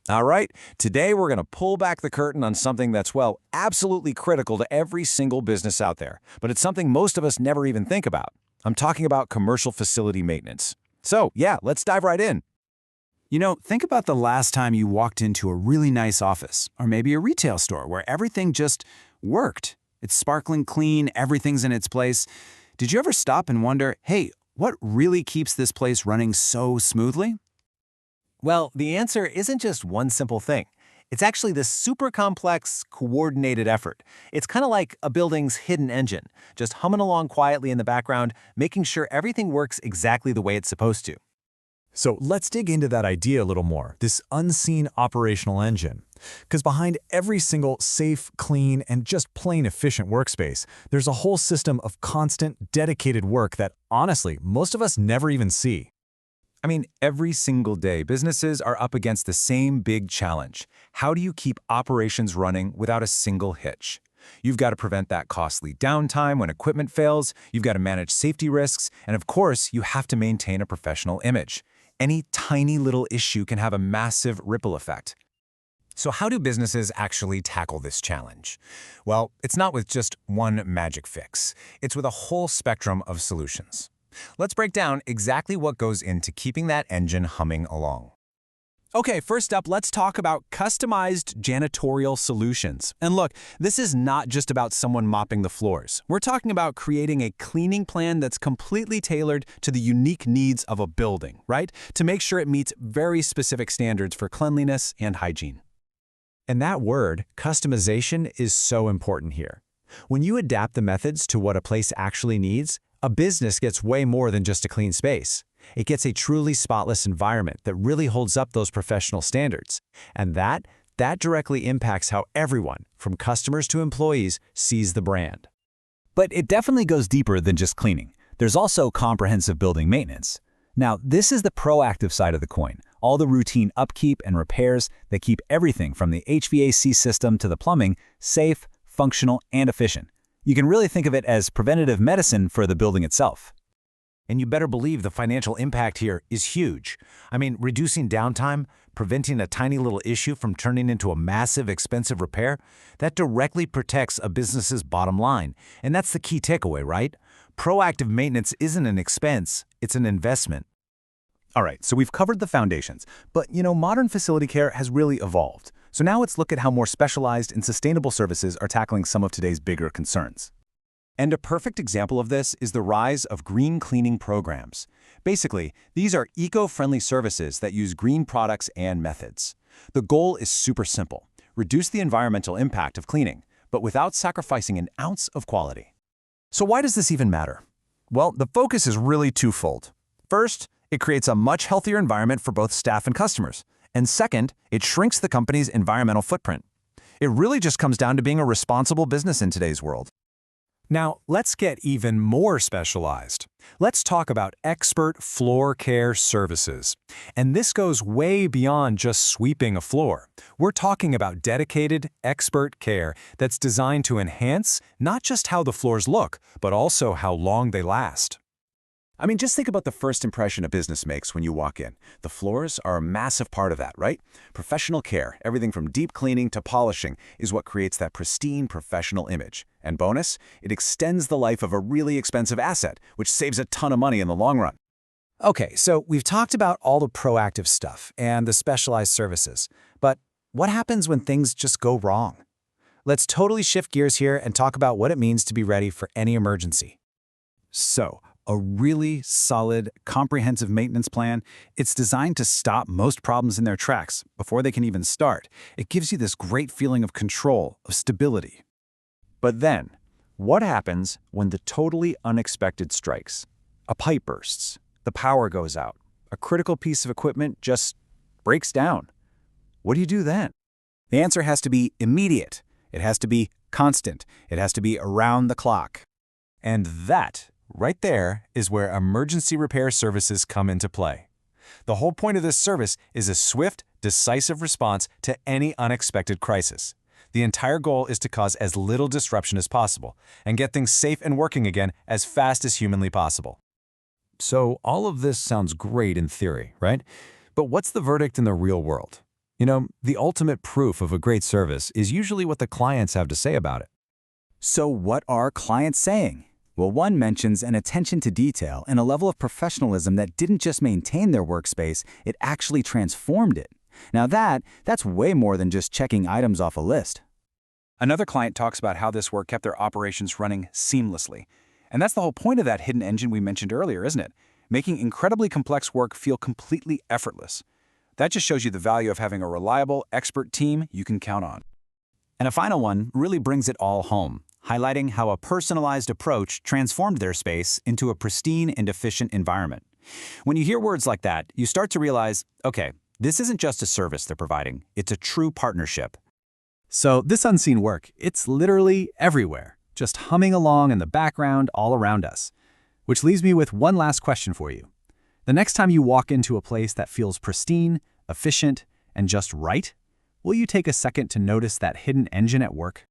All right, today we're going to pull back the curtain on something that's, well, absolutely critical to every single business out there, but it's something most of us never even think about. I'm talking about commercial facility maintenance. So, yeah, let's dive right in. Think about the last time you walked into a really nice office, or maybe a retail store where everything just worked. It's sparkling clean, everything's in its place. Did you ever stop and wonder, hey, what really keeps this place running so smoothly? Well, the answer isn't just one simple thing. It's actually this super complex, coordinated effort. It's kind of like a building's hidden engine, just humming along quietly in the background, making sure everything works exactly the way it's supposed to. So let's dig into that idea a little more, this unseen operational engine. Because behind every single safe, clean, and just plain efficient workspace, there's a whole system of constant, dedicated work that, honestly, most of us never even see. Every single day, businesses are up against the same big challenge. How do you keep operations running without a single hitch? You've got to prevent that costly downtime when equipment fails, you've got to manage safety risks, and of course, you have to maintain a professional image. Any tiny little issue can have a massive ripple effect. So how do businesses actually tackle this challenge? Well, it's not with just one magic fix. It's with a whole spectrum of solutions. Let's break down exactly what goes into keeping that engine humming along. Okay, first up, let's talk about customized janitorial solutions. And look, this is not just about someone mopping the floors. We're talking about creating a cleaning plan that's completely tailored to the unique needs of a building, right? To make sure it meets very specific standards for cleanliness and hygiene. And that word, customization, is so important here. When you adapt the methods to what a place actually needs, a business gets way more than just a clean space. It gets a truly spotless environment that really holds up those professional standards. And that directly impacts how everyone, from customers to employees, sees the brand. But it definitely goes deeper than just cleaning. There's also comprehensive building maintenance. Now, this is the proactive side of the coin, all the routine upkeep and repairs that keep everything from the HVAC system to the plumbing safe, functional, and efficient. You can really think of it as preventative medicine for the building itself. And you better believe the financial impact here is huge. Reducing downtime, preventing a tiny little issue from turning into a massive, expensive repair, that directly protects a business's bottom line. And that's the key takeaway, right? Proactive maintenance isn't an expense, it's an investment. All right, so we've covered the foundations, but modern facility care has really evolved. So now let's look at how more specialized and sustainable services are tackling some of today's bigger concerns. And a perfect example of this is the rise of green cleaning programs. Basically, these are eco-friendly services that use green products and methods. The goal is super simple: reduce the environmental impact of cleaning, but without sacrificing an ounce of quality. So why does this even matter? Well, the focus is really twofold. First, it creates a much healthier environment for both staff and customers. And second, it shrinks the company's environmental footprint. It really just comes down to being a responsible business in today's world. Now, let's get even more specialized. Let's talk about expert floor care services. And this goes way beyond just sweeping a floor. We're talking about dedicated, expert care that's designed to enhance not just how the floors look, but also how long they last. Just think about the first impression a business makes when you walk in. The floors are a massive part of that, right? Professional care, everything from deep cleaning to polishing, is what creates that pristine professional image. And bonus, it extends the life of a really expensive asset, which saves a ton of money in the long run. Okay, so we've talked about all the proactive stuff and the specialized services. But what happens when things just go wrong? Let's totally shift gears here and talk about what it means to be ready for any emergency. So, a really solid, comprehensive maintenance plan, it's designed to stop most problems in their tracks before they can even start. It gives you this great feeling of control, of stability. But then, what happens when the totally unexpected strikes? A pipe bursts, the power goes out, a critical piece of equipment just breaks down. What do you do then? The answer has to be immediate. It has to be constant. It has to be around the clock. And that right there is where emergency repair services come into play. The whole point of this service is a swift, decisive response to any unexpected crisis. The entire goal is to cause as little disruption as possible and get things safe and working again as fast as humanly possible. So all of this sounds great in theory, right? But what's the verdict in the real world? The ultimate proof of a great service is usually what the clients have to say about it. So what are clients saying? Well, one mentions an attention to detail and a level of professionalism that didn't just maintain their workspace, it actually transformed it. Now that's way more than just checking items off a list. Another client talks about how this work kept their operations running seamlessly. And that's the whole point of that hidden engine we mentioned earlier, isn't it? Making incredibly complex work feel completely effortless. That just shows you the value of having a reliable, expert team you can count on. And a final one really brings it all home, highlighting how a personalized approach transformed their space into a pristine and efficient environment. When you hear words like that, you start to realize, okay, this isn't just a service they're providing, it's a true partnership. So this unseen work, it's literally everywhere, just humming along in the background all around us. Which leaves me with one last question for you. The next time you walk into a place that feels pristine, efficient, and just right, will you take a second to notice that hidden engine at work?